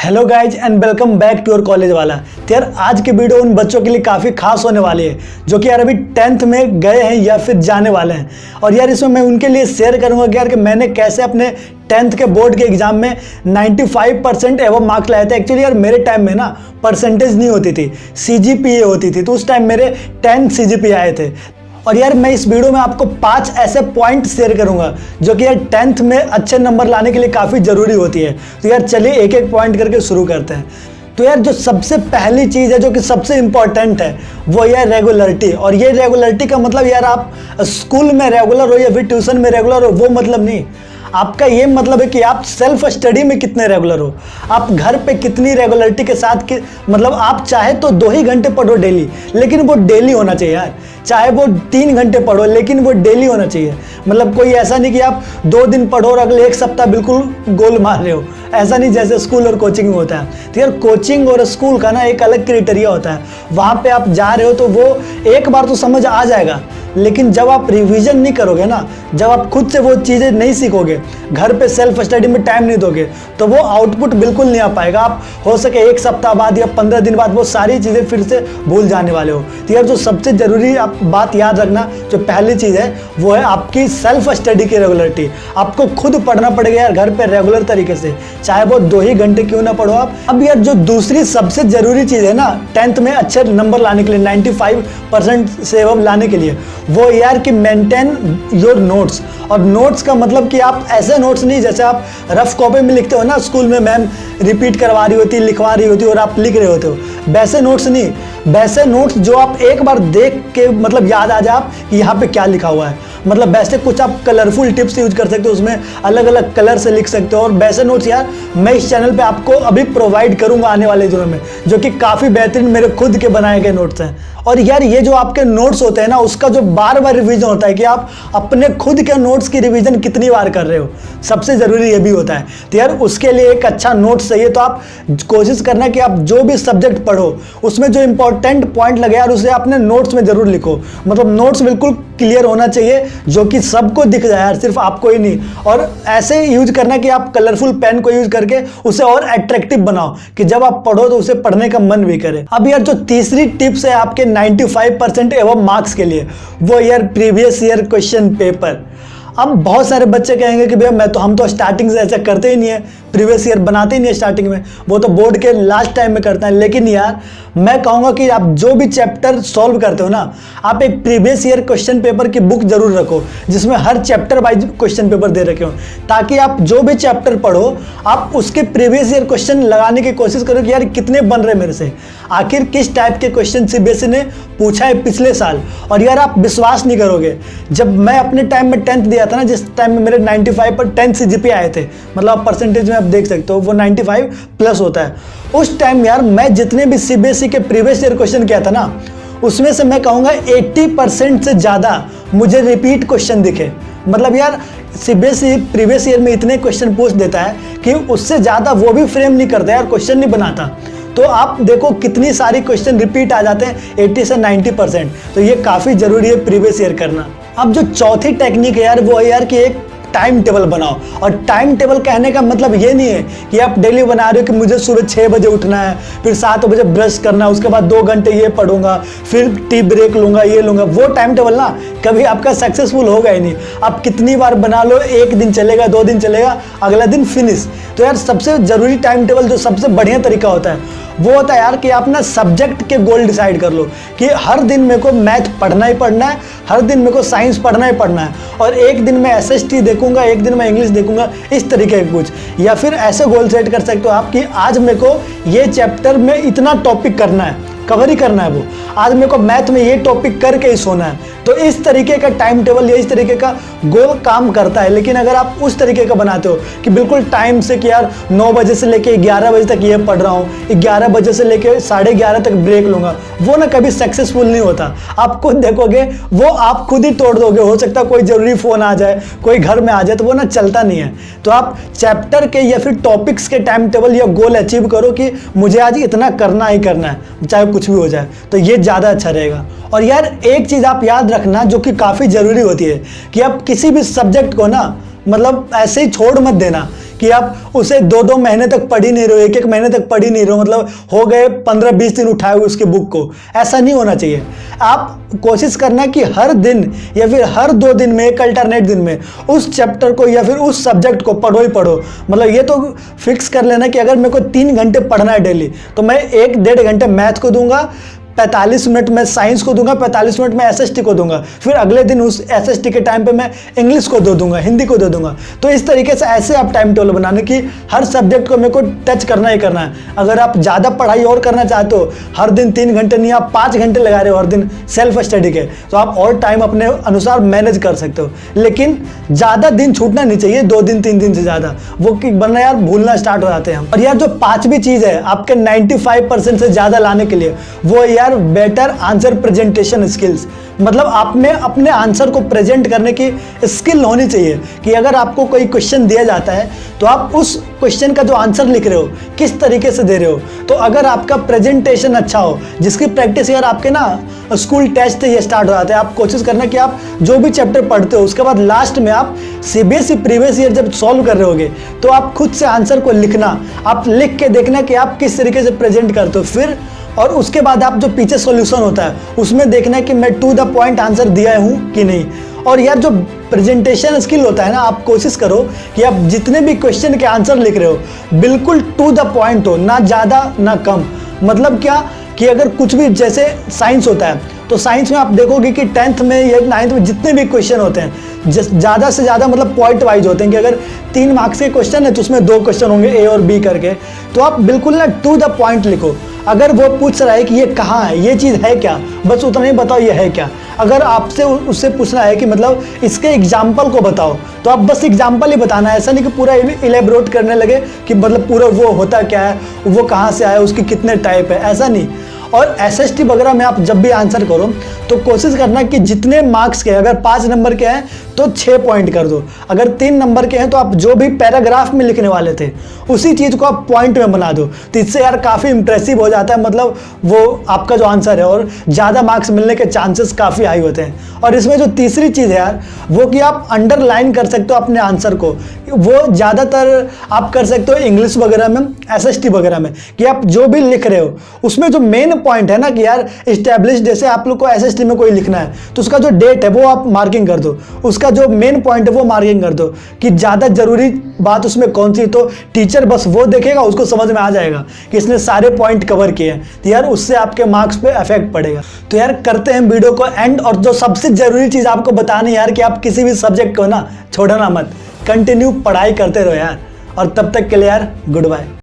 Hello guys and welcome back to your college वाला। तो यार आज की वीडियो उन बच्चों के लिए काफ़ी खास होने वाली है जो कि यार अभी 10th में गए हैं या फिर जाने वाले हैं। और यार इसमें मैं उनके लिए शेयर करूंगा कि यार कि मैंने कैसे अपने 10th के बोर्ड के एग्जाम में 95% एवं मार्क्स लाए थे। एक्चुअली यार मेरे टाइम में ना परसेंटेज नहीं होती थी, CGPA होती थी, तो उस टाइम मेरे 10 CGPA आए थे। और यार मैं इस वीडियो में आपको 5 ऐसे पॉइंट शेयर करूंगा जो कि यार 10th में अच्छे नंबर लाने के लिए काफ़ी ज़रूरी होती है। तो यार चलिए एक एक पॉइंट करके शुरू करते हैं। तो यार जो सबसे पहली चीज़ है जो कि सबसे इम्पॉर्टेंट है वो है रेगुलरिटी। और ये रेगुलरिटी का मतलब यार आप स्कूल में रेगुलर हो या फिर ट्यूशन में रेगुलर हो वो मतलब नहीं, आपका ये मतलब है कि आप सेल्फ स्टडी में कितने रेगुलर हो, आप घर पे कितनी रेगुलरिटी के साथ मतलब आप चाहे तो 2 ही घंटे पढ़ो डेली, लेकिन वो डेली होना चाहिए यार। चाहे वो 3 घंटे पढ़ो लेकिन वो डेली होना चाहिए। मतलब कोई ऐसा नहीं कि आप 2 दिन पढ़ो और अगले 1 सप्ताह बिल्कुल गोल मार रहे हो, ऐसा नहीं जैसे स्कूल और कोचिंग में होता है। तो यार कोचिंग और स्कूल का ना एक अलग क्राइटेरिया होता है, वहाँ पे आप जा रहे हो तो वो एक बार तो समझ आ जाएगा, लेकिन जब आप रिवीजन नहीं करोगे ना, जब आप खुद से वो चीज़ें नहीं सीखोगे, घर पे सेल्फ स्टडी में टाइम नहीं दोगे, तो वो आउटपुट बिल्कुल नहीं आ पाएगा। आप हो सके 1 सप्ताह बाद या 15 दिन बाद वो सारी चीज़ें फिर से भूल जाने वाले हो। तो यार जो सबसे ज़रूरी आप बात याद रखना, जो पहली चीज़ है वो है आपकी सेल्फ स्टडी की रेगुलरिटी। आपको खुद पढ़ना पड़ेगा यार घर पे रेगुलर तरीके से, चाहे वो 2 ही घंटे क्यों ना पढ़ो आप। अब यार जो दूसरी सबसे ज़रूरी चीज़ है ना 10th में अच्छे नंबर लाने के लिए, 95% से एवं लाने के लिए, वो यार कि मेंटेन योर नोट्स। और नोट्स का मतलब कि आप ऐसे नोट्स नहीं जैसे आप रफ कॉपी में लिखते हो ना, स्कूल में मैम रिपीट करवा रही होती, लिखवा रही होती और आप लिख रहे होते हो, वैसे नोट्स नहीं। वैसे नोट्स जो आप एक बार देख के मतलब याद आ जाए आप कि यहाँ पे क्या लिखा हुआ है। मतलब वैसे कुछ आप कलरफुल टिप्स यूज कर सकते हो, उसमें अलग अलग कलर से लिख सकते हो। और वैसे नोट्स यार मैं इस चैनल पे आपको अभी प्रोवाइड करूंगा आने वाले दिनों में, जो कि काफ़ी बेहतरीन मेरे खुद के बनाए गए नोट्स हैं। और यार ये जो आपके नोट्स होते हैं ना, उसका जो बार बार रिवीजन होता है कि आप अपने खुद के नोट्स की रिवीजन कितनी बार कर रहे हो, सबसे ज़रूरी ये भी होता है। तो यार उसके लिए एक अच्छा नोट्स चाहिए। तो आप कोशिश करना कि आप जो भी सब्जेक्ट पढ़ो उसमें जो इंपॉर्टेंट पॉइंट लगे यार उसे अपने नोट्स में ज़रूर लिखो। मतलब नोट्स बिल्कुल क्लियर होना चाहिए जो कि सबको दिख जाए यार, सिर्फ आपको ही नहीं। और ऐसे यूज करना कि आप कलरफुल पेन को यूज करके उसे और अट्रैक्टिव बनाओ कि जब आप पढ़ो तो उसे पढ़ने का मन भी करे। अब यार जो तीसरी टिप्स है आपके 95% एवं मार्क्स के लिए, वो यार प्रीवियस ईयर क्वेश्चन पेपर। अब बहुत सारे बच्चे कहेंगे कि भैया हम तो स्टार्टिंग से ऐसा करते ही नहीं है, प्रीवियस ईयर बनाते ही नहीं है स्टार्टिंग में, वो तो बोर्ड के लास्ट टाइम में करते हैं। लेकिन यार मैं कहूँगा कि आप जो भी चैप्टर सॉल्व करते हो ना, आप एक प्रीवियस ईयर क्वेश्चन पेपर की बुक जरूर रखो जिसमें हर चैप्टर वाइज क्वेश्चन पेपर दे रखे हो, ताकि आप जो भी चैप्टर पढ़ो आप उसके प्रीवियस ईयर क्वेश्चन लगाने की कोशिश करो कि यार कितने बन रहे मेरे से, आखिर किस टाइप के क्वेश्चन CBSE ने पूछा है पिछले साल। और यार आप विश्वास नहीं करोगे, जब मैं अपने टाइम में 10th दिया था ना, जिस टाइम में मेरे 95 पर 10 CGPA आए थे, मतलब आप परसेंटेज में आप देख सकते हो वो 95 प्लस होता है। उस टाइम यार मैं जितने भी CBSE के प्रीवियस ईयर क्वेश्चन किया था ना, उसमें से मैं कहूँगा 80% से ज़्यादा मुझे रिपीट क्वेश्चन दिखे। मतलब यार CBSE प्रीवियस ईयर में इतने क्वेश्चन पूछ देता है कि उससे ज़्यादा वो भी फ्रेम नहीं करता यार, क्वेश्चन नहीं बनाता। तो आप देखो कितनी सारी क्वेश्चन रिपीट आ जाते हैं, 80 से 90%। तो ये काफ़ी ज़रूरी है प्रीवियस ईयर करना। अब जो चौथी टेक्निक है यार वो है यार कि एक टाइम टेबल बनाओ। और टाइम टेबल कहने का मतलब ये नहीं है कि आप डेली बना रहे हो कि मुझे सुबह 6 बजे उठना है, फिर 7 बजे ब्रश करना है, उसके बाद 2 घंटे ये पढ़ूंगा, फिर टी ब्रेक लूंगा, ये लूंगा। वो टाइम टेबल ना कभी आपका सक्सेसफुल होगा ही नहीं। आप कितनी बार बना लो, 1 दिन चलेगा, 2 दिन चलेगा, अगला दिन फिनिश। तो यार सबसे ज़रूरी टाइम टेबल जो सबसे बढ़िया तरीका होता है वो होता है यार कि आप ना सब्जेक्ट के गोल डिसाइड कर लो कि हर दिन मेरे को मैथ पढ़ना ही पढ़ना है, हर दिन मेरे को साइंस पढ़ना ही पढ़ना है, और एक दिन मैं SST देखूंगा, एक दिन मैं इंग्लिश देखूंगा, इस तरीके के कुछ। या फिर ऐसे गोल सेट कर सकते हो आप कि आज मेरे को ये चैप्टर में इतना टॉपिक करना है, कवर ही करना है वो, आज मेरे को मैथ में ये टॉपिक करके ही सोना है। तो इस तरीके का टाइम टेबल या इस तरीके का गोल काम करता है। लेकिन अगर आप उस तरीके का बनाते हो कि बिल्कुल टाइम से कि यार 9 बजे से लेके 11 बजे तक ये पढ़ रहा हूँ, 11 बजे से लेके 11:30 तक ब्रेक लूंगा, वो ना कभी सक्सेसफुल नहीं होता। आप खुद देखोगे वो आप खुद ही तोड़ दोगे। हो सकता है कोई जरूरी फ़ोन आ जाए, कोई घर में आ जाए, तो वो ना चलता नहीं है। तो आप चैप्टर के या फिर टॉपिक्स के टाइम टेबल या गोल अचीव करो कि मुझे आज इतना करना ही करना है, चाहे कुछ भी हो जाए, तो ये ज़्यादा अच्छा रहेगा। और यार एक चीज़ आप याद रखना जो कि काफ़ी ज़रूरी होती है कि आप किसी भी सब्जेक्ट को ना मतलब ऐसे ही छोड़ मत देना कि आप उसे 2-2 महीने तक पढ़ ही नहीं रहे हो, 1-1 महीने तक पढ़ ही नहीं रहे हो, मतलब हो गए 15-20 दिन उठाए हुए उसके बुक को। ऐसा नहीं होना चाहिए। आप कोशिश करना कि हर दिन या फिर हर 2 दिन में, एक अल्टरनेट दिन में उस चैप्टर को या फिर उस सब्जेक्ट को पढ़ो ही पढ़ो। मतलब ये तो फिक्स कर लेना कि अगर मेरे को 3 घंटे पढ़ना है डेली, तो मैं 1-1.5 घंटे मैथ को दूंगा, 45 मिनट में साइंस को दूंगा, 45 मिनट में एसएसटी को दूंगा, फिर अगले दिन उस एसएसटी के टाइम पे मैं इंग्लिश को दे दूंगा, हिंदी को दे दूंगा। तो इस तरीके से ऐसे आप टाइम टेबल बनाने कि हर सब्जेक्ट को मेरे को टच करना ही करना है। अगर आप ज़्यादा पढ़ाई और करना चाहते हो, हर दिन 3 घंटे नहीं, आप 5 घंटे लगा रहे हो हर दिन सेल्फ स्टडी के, तो आप और टाइम अपने अनुसार मैनेज कर सकते हो। लेकिन ज़्यादा दिन छूटना नहीं चाहिए, 2 दिन 3 दिन से ज़्यादा, वो कि वरना यार भूलना स्टार्ट हो जाते हैं हम। और यार जो 5वीं चीज़ है आपके 95% से ज़्यादा लाने के लिए, वो यार बेटर आंसर प्रेजेंटेशन स्किल्स। मतलब आप में अपने आंसर को प्रेजेंट करने की स्किल होनी चाहिए कि अगर आपको कोई क्वेश्चन दिया जाता है तो आप उस क्वेश्चन का जो आंसर लिख रहे हो किस तरीके से दे रहे हो। तो अगर आपका प्रेजेंटेशन अच्छा हो, जिसकी प्रैक्टिस यार आपके ना स्कूल टेस्ट से ये स्टार्ट हो जाते हैं। आप कोशिश करना कि आप जो भी चैप्टर पढ़ते हो उसके बाद लास्ट में आप सीबीएसई प्रीवियस ईयर जब सॉल्व कर रहे होगे तो आप खुद से आंसर को लिखना, आप लिख के देखना कि आप किस तरीके से प्रेजेंट करते हो। फिर और उसके बाद आप जो पीछे सॉल्यूशन होता है उसमें देखना है कि मैं टू द पॉइंट आंसर दिया हूँ कि नहीं। और यार जो प्रेजेंटेशन स्किल होता है ना, आप कोशिश करो कि आप जितने भी क्वेश्चन के आंसर लिख रहे हो बिल्कुल टू द पॉइंट हो, ना ज़्यादा ना कम। मतलब क्या कि अगर कुछ भी, जैसे साइंस होता है तो साइंस में आप देखोगे कि 10th में या 9th में जितने भी क्वेश्चन होते हैं ज़्यादा से ज़्यादा मतलब पॉइंट वाइज होते हैं कि अगर 3 मार्क्स के क्वेश्चन है तो उसमें 2 क्वेश्चन होंगे ए और बी करके। तो आप बिल्कुल ना टू द पॉइंट लिखो। अगर वो पूछ रहा है कि ये कहाँ है, ये चीज़ है क्या, बस उतना ही बताओ ये है क्या। अगर आपसे उससे पूछना है कि मतलब इसके एग्जाम्पल को बताओ, तो आप बस एग्जाम्पल ही बताना है। ऐसा नहीं कि पूरा इलेबोरेट करने लगे कि मतलब पूरा वो होता क्या है, वो कहाँ से आया, उसके कितने टाइप है, ऐसा नहीं। और एसएसटी वगैरह में आप जब भी आंसर करो तो कोशिश करना कि जितने मार्क्स के, अगर 5 नंबर के हैं तो 6 पॉइंट कर दो, अगर 3 नंबर के हैं तो आप जो भी पैराग्राफ में लिखने वाले थे उसी चीज़ को आप पॉइंट में बना दो। तो इससे यार काफ़ी इंप्रेसिव हो जाता है, मतलब वो आपका जो आंसर है, और ज़्यादा मार्क्स मिलने के चांसेस काफ़ी हाई होते हैं। और इसमें जो तीसरी चीज़ है यार, वो कि आप अंडरलाइन कर सकते हो अपने आंसर को। वो ज़्यादातर आप कर सकते हो इंग्लिश वगैरह में, एसएसटी वगैरह में, कि आप जो भी लिख रहे हो उसमें जो मेन पॉइंट है ना कि यार इस्टेब्लिश, जैसे आप लोग को एसएसटी में कोई लिखना है तो उसका जो डेट है वो आप मार्किंग कर दो, उसका जो मेन पॉइंट है वो मार्किंग कर दो कि ज़्यादा जरूरी बात उसमें कौन सी। तो टीचर बस वो देखेगा, उसको समझ में आ जाएगा कि इसने सारे पॉइंट कवर किए हैं, तो यार उससे आपके मार्क्स पे इफेक्ट पड़ेगा। तो यार करते हैं वीडियो को एंड, और जो सबसे जरूरी चीज़ आपको बतानी यार कि आप किसी भी सब्जेक्ट को ना छोड़ना मत, कंटिन्यू पढ़ाई करते रहो यार। और तब तक के लिए यार गुड बाय।